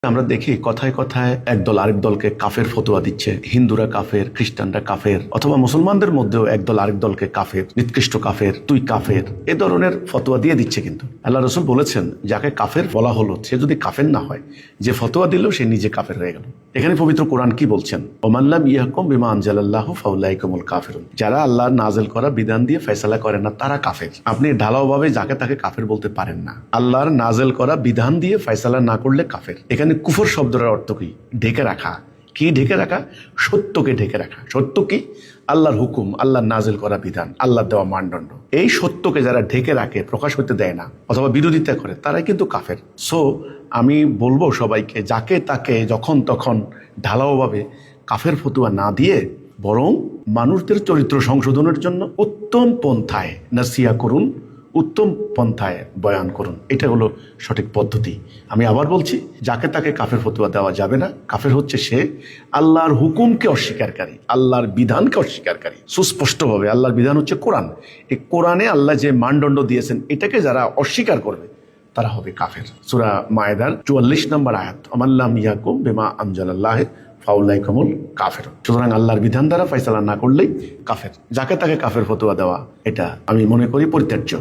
আমরা দেখি কথায় কথায় একদল আরেক দলকে কাফের ফতোয়া দিচ্ছে, হিন্দুরা কাফের, খ্রিস্টানরা কাফের, অথবা মুসলমানদের মধ্যেও একদল আরেক দলকে কাফের, নিকৃষ্ট কাফের, তুই কাফের, এ ধরনের ফতোয়া দিয়ে দিচ্ছে। কিন্তু আল্লাহ রসুল বলেছেন, যাকে কাফের বলা হলো সে যদি কাফের না হয়, যে ফতোয়া দিল সে নিজে কাফের হয়ে গেল। এখানে পবিত্র কোরআন কি বলছেন? ওমাল্লাম ইয়াহকুম বিমা আনজালাল্লাহু ফাউলাইকুমুল কাফিরুন। যারা আল্লাহর নাযিল করা বিধান দিয়ে ফয়সালা করে না তারা কাফের। আপনি ঢালাওভাবে যাকে তাকে কাফের বলতে পারেন না। আল্লাহর নাযিল করা বিধান দিয়ে ফয়সালা না করলে কাফের। এখানে কুফর শব্দের অর্থ কি? ঢেকে রাখা। কি ঢেকে রাখা? সত্যকে ঢেকে রাখা। সত্য কি? আল্লাহর হুকুম, আল্লাহর নাযিল করা বিধান, আল্লাহর দেওয়া মানদণ্ড। এই সত্যকে যারা ঢেকে রাখে, প্রকাশ হতে দেয় না অথবা বিরোধিতা করে, তারাই কিন্তু কাফের। সো আমি বলবো সবাইকে, যাকে তাকে যখন তখন ঢালাওভাবে কাফের ফতুয়া না দিয়ে বরং মানুষদের চরিত্র সংশোধনের জন্য উত্তম পন্থায় নাসিয়া করুন, উত্তম পন্থায় বয়ান করুন। এটা হলো সঠিক পদ্ধতি। আমি আবার বলছি, যাকে তাকে কাফের ফতোয়া দেওয়া যাবে না। কাফের হচ্ছে সে আল্লাহর হুকুমকে অস্বীকারী, আল্লাহর বিধানকে অস্বীকারী। সুস্পষ্টভাবে আল্লাহর বিধান হচ্ছে কোরআন। এই কোরআনে আল্লাহ যে মানদণ্ড দিয়েছেন, এটাকে যারা অস্বীকার করবে তারা হবে কাফের। সূরা মায়েদার 44 নম্বর আয়াত, আমাল্লাম ইয়াকুম বিমা আনজালাল্লাহ ফাউলাইকুমুল কাফের। সুতরাং আল্লাহর বিধান দ্বারা ফয়সালা না করলেই কাফের। যাকে তাকে কাফের ফতোয়া দেওয়া, এটা আমি মনে করি পরিত্যাজ্য।